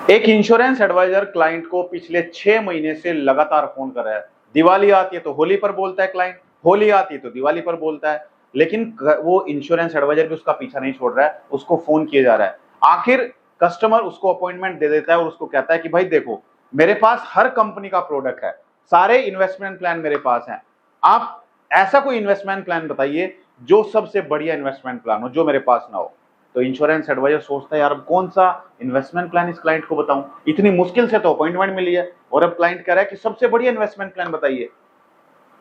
एक insurance adviser client को पिछले 6 महीने से लगातार फोन कर रहा है। दिवाली आती है तो होली पर बोलता है क्लाइंट, होली आती है तो दिवाली पर बोलता है, लेकिन वो इंश्योरेंस एडवाइजर भी उसका पीछा नहीं छोड़ रहा है, उसको फोन किया जा रहा है। आखिर कस्टमर उसको अपॉइंटमेंट दे देता है और उसको कहता है कि भाई देखो, मेरे पास हर कंपनी का प्रोडक्ट है, सारे इन्वेस्टमेंट प्लान मेरे पास है, आप ऐसा कोई इन्वेस्टमेंट प्लान बताइए जो सबसे बढ़िया इन्वेस्टमेंट प्लान हो, जो मेरे पास ना हो। तो इंश्योरेंस एडवाइजर सोचता है यार अब कौन सा इन्वेस्टमेंट प्लान इस क्लाइंट को बताऊं, इतनी मुश्किल से तो अपॉइंटमेंट मिली है और अब क्लाइंट कह रहा है कि सबसे बढ़िया इन्वेस्टमेंट प्लान बताइए।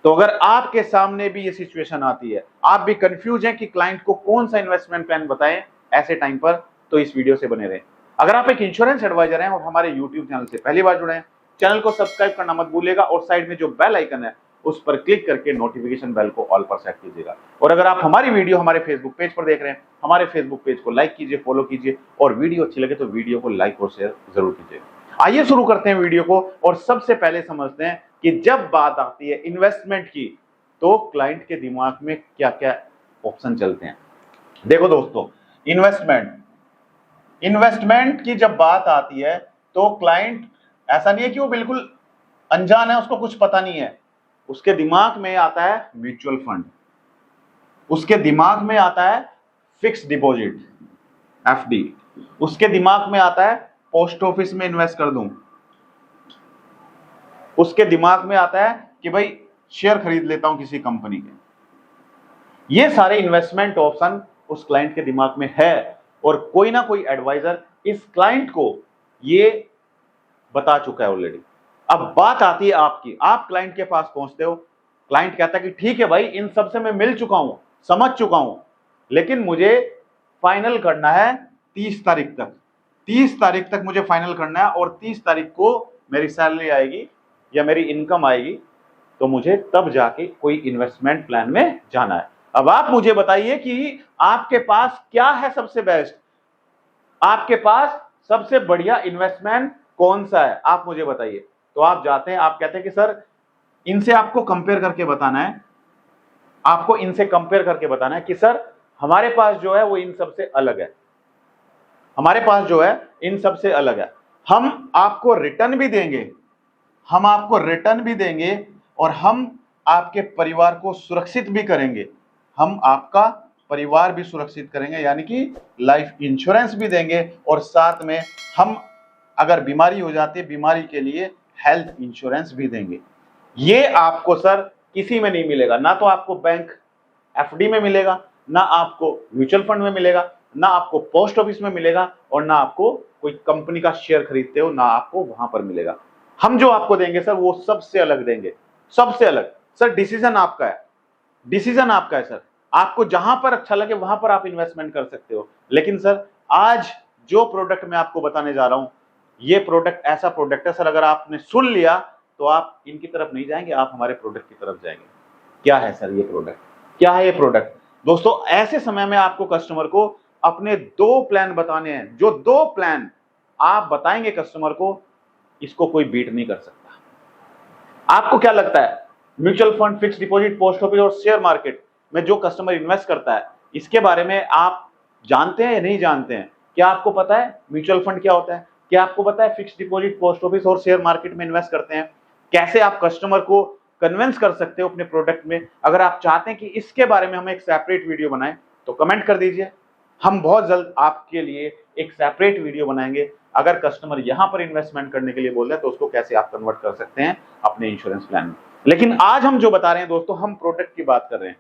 तो अगर आपके सामने भी ये सिचुएशन आती है, आप भी कंफ्यूज हैं कि क्लाइंट को कौन सा इन्वेस्टमेंट प्लान बताएं ऐसे टाइम पर, तो इस वीडियो से बने रहें। अगर आप एक इंश्योरेंस एडवाइजर हैं और हमारे यूट्यूब चैनल से पहली बार जुड़े हैं, चैनल को सब्सक्राइब करना मत भूलिएगा और साइड में जो बेल आइकन है उस पर क्लिक करके नोटिफिकेशन बेल को ऑल पर सेट कीजिएगा। और अगर आप हमारी वीडियो हमारे फेसबुक पेज पर देख रहे हैं, हमारे फेसबुक पेज को लाइक कीजिए, फॉलो कीजिए और वीडियो अच्छी लगे तो वीडियो को लाइक और शेयर जरूर कीजिएगा। आइए शुरू करते हैं वीडियो को और सबसे पहले समझते हैं कि जब बात आती है इन्वेस्टमेंट की तो क्लाइंट के दिमाग में क्या क्या ऑप्शन चलते हैं। देखो दोस्तों, इन्वेस्टमेंट की जब बात आती है तो क्लाइंट ऐसा नहीं है कि वो बिल्कुल अनजान है, उसको कुछ पता नहीं है। उसके दिमाग में आता है म्यूचुअल फंड, उसके दिमाग में आता है फिक्स डिपॉजिट एफडी, उसके दिमाग में आता है पोस्ट ऑफिस में इन्वेस्ट कर दूं, उसके दिमाग में आता है कि भाई शेयर खरीद लेता हूं किसी कंपनी के। ये सारे इन्वेस्टमेंट ऑप्शन उस क्लाइंट के दिमाग में है और कोई ना कोई एडवाइजर इस क्लाइंट को ये बता चुका है ऑलरेडी। अब बात आती है आपकी, आप क्लाइंट के पास पहुंचते हो, क्लाइंट कहता है कि ठीक है भाई, इन सब से मैं मिल चुका हूं, समझ चुका हूं, लेकिन मुझे फाइनल करना है 30 तारीख तक। 30 तारीख तक मुझे फाइनल करना है और 30 तारीख को मेरी सैलरी आएगी या मेरी इनकम आएगी, तो मुझे तब जाके कोई इन्वेस्टमेंट प्लान में जाना है। अब आप मुझे बताइए कि आपके पास क्या है सबसे बेस्ट, आपके पास सबसे बढ़िया इन्वेस्टमेंट कौन सा है, आप मुझे बताइए। तो आप जाते हैं, आप कहते हैं कि सर इनसे आपको कंपेयर करके बताना है, आपको इनसे कंपेयर करके बताना है कि सर हमारे पास जो है वो इन सबसे अलग है, हमारे पास जो है इन सबसे अलग है, हम आपको रिटर्न भी देंगे, हम आपको रिटर्न भी देंगे और हम आपके परिवार को सुरक्षित भी करेंगे, हम आपका परिवार भी सुरक्षित करेंगे, यानी कि लाइफ इंश्योरेंस भी देंगे और साथ में हम अगर बीमारी हो जाती है, बीमारी के लिए हेल्थ इंश्योरेंस भी देंगे। ये आपको सर किसी में नहीं मिलेगा, ना तो आपको बैंक एफडी में मिलेगा, ना आपको म्यूचुअल फंड में मिलेगा, ना आपको पोस्ट ऑफिस में मिलेगा और ना आपको कोई कंपनी का शेयर खरीदते हो ना आपको वहां पर मिलेगा। हम जो आपको देंगे सर वो सबसे अलग देंगे, सबसे अलग। सर डिसीजन आपका है, डिसीजन आपका है सर, आपको जहां पर अच्छा लगे वहां पर आप इन्वेस्टमेंट कर सकते हो। लेकिन सर आज जो प्रोडक्ट मैं आपको बताने जा रहा हूं, ये प्रोडक्ट ऐसा प्रोडक्ट है सर, अगर आपने सुन लिया तो आप इनकी तरफ नहीं जाएंगे, आप हमारे प्रोडक्ट की तरफ जाएंगे। क्या है सर ये प्रोडक्ट, क्या है ये प्रोडक्ट? दोस्तों ऐसे समय में आपको कस्टमर को अपने 2 प्लान बताने हैं, जो 2 प्लान आप बताएंगे कस्टमर को, इसको कोई बीट नहीं कर सकता। आपको क्या लगता है, mutual fund, fix deposit, post office और शेयर मार्केट में जो कस्टमर इन्वेस्ट करता है, इसके बारे में आप जानते हैं या नहीं जानते हैं? क्या आपको पता है म्यूचुअल फंड क्या होता है? क्या आपको पता है फिक्स डिपॉजिट, पोस्ट ऑफिस और शेयर मार्केट में इन्वेस्ट करते हैं? कैसे आप कस्टमर को कन्विंस कर सकते हो अपने प्रोडक्ट में? अगर आप चाहते हैं कि इसके बारे में हम एक सेपरेट वीडियो बनाएं तो कमेंट कर दीजिए, हम बहुत जल्द आपके लिए एक सेपरेट वीडियो बनाएंगे। अगर कस्टमर यहां पर इन्वेस्टमेंट करने के लिए बोल रहे हैं तो उसको कैसे आप कन्वर्ट कर सकते हैं अपने इंश्योरेंस प्लान में। लेकिन आज हम जो बता रहे हैं दोस्तों, हम प्रोडक्ट की बात कर रहे हैं।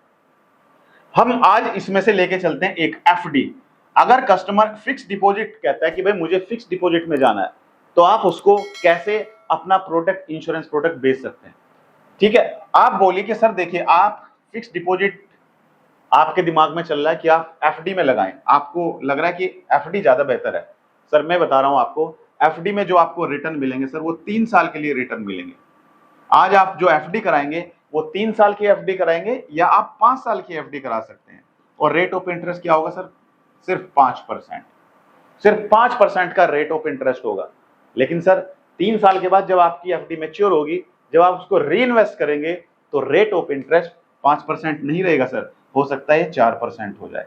हम आज इसमें से लेके चलते हैं एक एफडी। अगर कस्टमर फिक्स डिपॉजिट कहता है कि भाई मुझे फिक्स डिपॉजिट में जाना है, तो आप उसको कैसे अपना प्रोडक्ट, इंश्योरेंस प्रोडक्ट बेच सकते हैं। ठीक है, आप बोलिए कि सर देखिए, आप फिक्स डिपॉजिट आपके दिमाग में चल रहा है कि आप एफडी में लगाएं, आपको लग रहा है कि एफडी ज्यादा बेहतर है। सर मैं बता रहा हूं आपको, एफडी में जो आपको रिटर्न मिलेंगे सर वो 3 साल के लिए रिटर्न मिलेंगे। आज आप जो एफडी कराएंगे वो 3 साल की एफडी कराएंगे या आप 5 साल की एफडी करा सकते हैं। और रेट ऑफ इंटरेस्ट क्या होगा सर? सिर्फ 5%, सिर्फ 5% का रेट ऑफ इंटरेस्ट होगा। लेकिन सर 3 साल के बाद जब आपकी एफडी मैच्योर होगी, जब आप उसको री इन्वेस्ट करेंगे तो रेट ऑफ इंटरेस्ट 5% नहीं रहेगा सर, हो सकता है 4% हो जाए।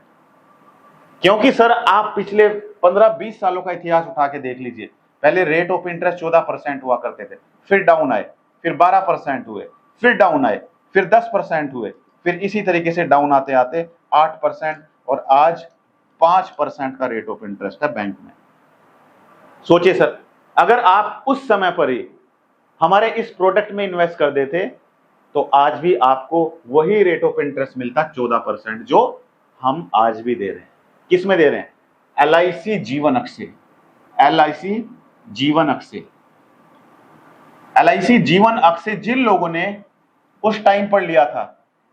क्योंकि सर आप पिछले 15-20 सालों का इतिहास उठा के देख लीजिए, पहले रेट ऑफ इंटरेस्ट 14% हुआ करते थे, फिर डाउन आए, फिर 12% हुए, फिर डाउन आए, फिर 10% हुए, फिर इसी तरीके से डाउन आते आते 8% और आज 5% का रेट ऑफ इंटरेस्ट है बैंक में। सोचिए सर, अगर आप उस समय पर ही हमारे इस प्रोडक्ट में इन्वेस्ट कर देते तो आज भी आपको वही रेट ऑफ इंटरेस्ट मिलता 14%, जो हम आज भी दे रहे हैं। किस में दे रहे हैं? LIC जीवन अक्षय, LIC जीवन अक्षय, LIC जीवन अक्षय जिन लोगों ने उस टाइम पर लिया था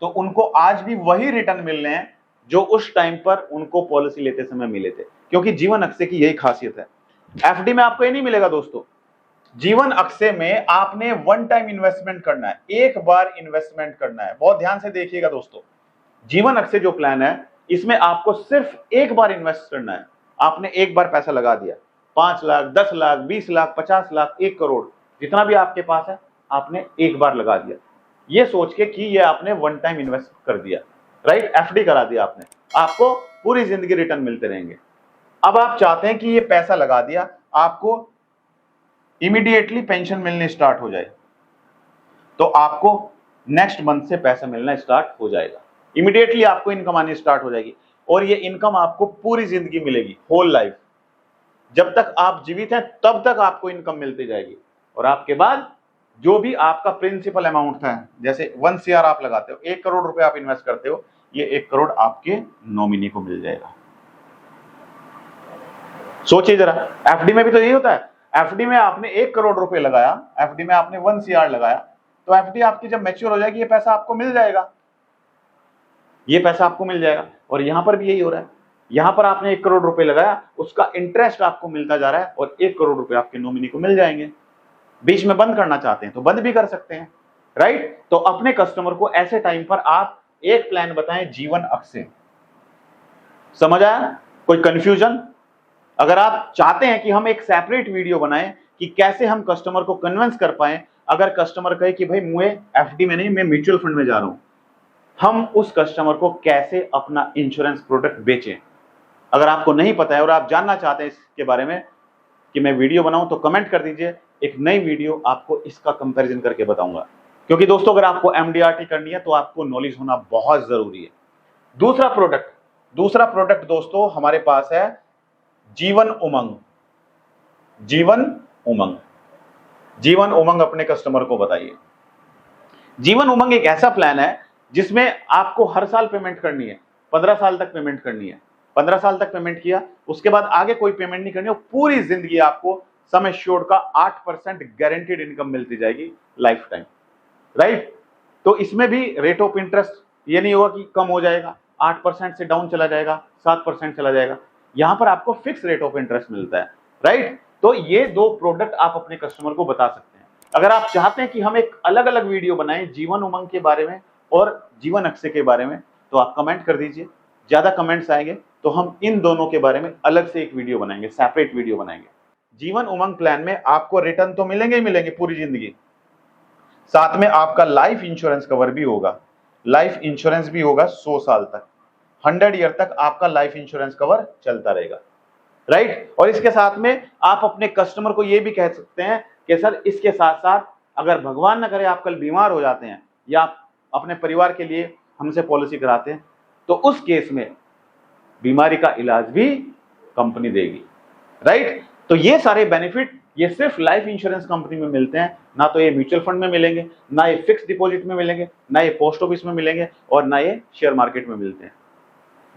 तो उनको आज भी वही रिटर्न मिल रहे हैं जो उस टाइम पर उनको पॉलिसी लेते समय मिले थे, क्योंकि जीवन अक्षय की यही खासियत है। FD में आपको ये नहीं मिलेगा दोस्तों। जीवन अक्षय में आपने वन टाइम इन्वेस्टमेंट करना है, एक बार इन्वेस्टमेंट करना है। बहुत ध्यान से देखिएगा दोस्तों, जीवन अक्षय जो प्लान है इसमें आपको सिर्फ एक बार इन्वेस्ट करना है। आपने एक बार पैसा लगा दिया, 5 लाख, 10 लाख, 20 लाख, 50 लाख, 1 करोड़, जितना भी आपके पास है आपने एक बार लगा दिया, ये सोच के कि ये आपने वन टाइम इन्वेस्ट कर दिया, राइट? FD करा दिया आपने, आपको पूरी जिंदगी रिटर्न मिलते रहेंगे। अब आप चाहते हैं कि ये पैसा लगा दिया, आपको इमीडिएटली पेंशन मिलने स्टार्ट हो जाए, तो आपको नेक्स्ट मंथ से पैसा मिलना स्टार्ट हो जाएगा, इमीडिएटली आपको इनकम आनी स्टार्ट हो जाएगी और ये इनकम आपको पूरी जिंदगी मिलेगी, होल लाइफ। जब तक आप जीवित हैं तब तक आपको इनकम मिलती जाएगी और आपके बाद जो भी आपका प्रिंसिपल अमाउंट था, जैसे 1 CR आप लगाते हो, 1 करोड़ रुपए आप इन्वेस्ट करते हो, ये 1 करोड़ आपके नॉमिनी को मिल जाएगा। सोचिए जरा, FD में भी तो यही होता है। FD में आपने 1 करोड़ रुपए लगाया, FD में आपने 1 CR लगाया, तो FD आपकी जब मैच्योर हो जाएगी ये पैसा आपको मिल जाएगा, ये पैसा आपको मिल जाएगा। और यहां पर भी यही हो रहा है, यहां पर आपने 1 करोड़ रुपए लगाया, उसका इंटरेस्ट आपको मिलता जा रहा है और 1 करोड़ रुपए आपके नॉमिनी को मिल जाएंगे। बीच में बंद करना चाहते हैं तो बंद भी कर सकते हैं, राइट? तो अपने कस्टमर को ऐसे टाइम पर आप एक प्लान बताएं, जीवन अक्षय। समझ आया? कोई कंफ्यूजन? अगर आप चाहते हैं कि हम एक सेपरेट वीडियो बनाएं कि कैसे हम कस्टमर को कन्विंस कर पाए, अगर कस्टमर कहे कि भाई मुझे FD में नहीं, मैं म्यूचुअल फंड में जा रहा हूं, हम उस कस्टमर को कैसे अपना इंश्योरेंस प्रोडक्ट बेचें, अगर आपको नहीं पता है और आप जानना चाहते हैं इसके बारे में कि मैं वीडियो बनाऊं, तो कमेंट कर दीजिए, एक नई वीडियो आपको इसका कंपैरिजन करके बताऊंगा। क्योंकि दोस्तों अगर आपको MDRT करनी है तो आपको नॉलेज होना बहुत जरूरी है। दूसरा प्रोडक्ट दोस्तों हमारे पास है जीवन उमंग। जीवन उमंग अपने कस्टमर को बताइए। जीवन उमंग एक ऐसा प्लान है जिसमें आपको हर साल पेमेंट करनी है, 15 साल तक पेमेंट करनी है। 15 साल तक पेमेंट किया, उसके बाद आगे कोई पेमेंट नहीं करनी, और पूरी जिंदगी आपको सम एश्योर्ड का 8% गारंटीड इनकम मिलती जाएगी लाइफ टाइम, राइट? तो इसमें भी रेट ऑफ इंटरेस्ट ये नहीं होगा कि कम हो जाएगा, 8% से डाउन चला जाएगा, 7% चला जाएगा, यहां पर आपको फिक्स रेट ऑफ इंटरेस्ट मिलता है, राइट? तो ये 2 प्रोडक्ट आप अपने कस्टमर को बता सकते हैं। अगर आप चाहते हैं कि हम एक अलग अलग वीडियो बनाएं जीवन उमंग के बारे में और जीवन अक्षय के बारे में, तो आप कमेंट कर दीजिए। ज्यादा कमेंट्स आएंगे तो हम इन दोनों के बारे में अलग से एक वीडियो बनाएंगे, सेपरेट वीडियो बनाएंगे। जीवन उमंग प्लान में आपको रिटर्न तो मिलेंगे ही मिलेंगे पूरी जिंदगी, साथ में आपका लाइफ इंश्योरेंस कवर भी होगा, लाइफ इंश्योरेंस भी होगा 100 साल तक, 100 ईयर तक आपका लाइफ इंश्योरेंस कवर चलता रहेगा, राइट? और इसके साथ में आप अपने कस्टमर को यह भी कह सकते हैं कि सर इसके साथ साथ अगर भगवान न करे आप कल बीमार हो जाते हैं या आप अपने परिवार के लिए हमसे पॉलिसी कराते हैं, तो उस केस में बीमारी का इलाज भी कंपनी देगी, राइट? तो ये सारे बेनिफिट ये सिर्फ लाइफ इंश्योरेंस कंपनी में मिलते हैं, ना तो ये म्यूचुअल फंड में मिलेंगे, ना ये फिक्स डिपॉजिट में मिलेंगे, ना ये पोस्ट ऑफिस में मिलेंगे और ना ये शेयर मार्केट में मिलते हैं।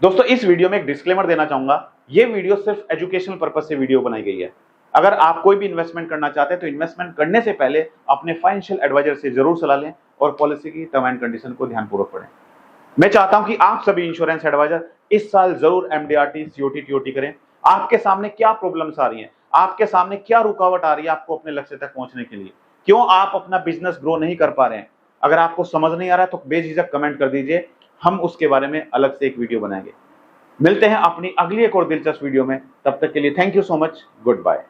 दोस्तों इस वीडियो में एक डिस्क्लेमर देना चाहूंगा, ये वीडियो सिर्फ एजुकेशनल पर्पस से वीडियो बनाई गई है। अगर आप कोई भी इन्वेस्टमेंट करना चाहते हैं तो इन्वेस्टमेंट करने से पहले अपने फाइनेंशियल एडवाइजर से जरूर सलाह लें और पॉलिसी की टर्म एंड कंडीशन को ध्यानपूर्वक पढ़ें। मैं चाहता हूं कि आप सभी इंश्योरेंस एडवाइजर इस साल जरूर MDRT, COT, TOT करें। आपके सामने क्या प्रॉब्लम्स आ रही हैं, आपके सामने क्या रुकावट आ रही है आपको अपने लक्ष्य तक पहुंचने के लिए, क्यों आप अपना बिजनेस ग्रो नहीं कर पा रहे हैं, अगर आपको समझ नहीं आ रहा है तो बेझिझक कमेंट कर दीजिए, हम उसके बारे में अलग से एक वीडियो बनाएंगे। मिलते हैं अपनी अगली एक और दिलचस्प वीडियो में, तब तक के लिए thank you so much, good bye.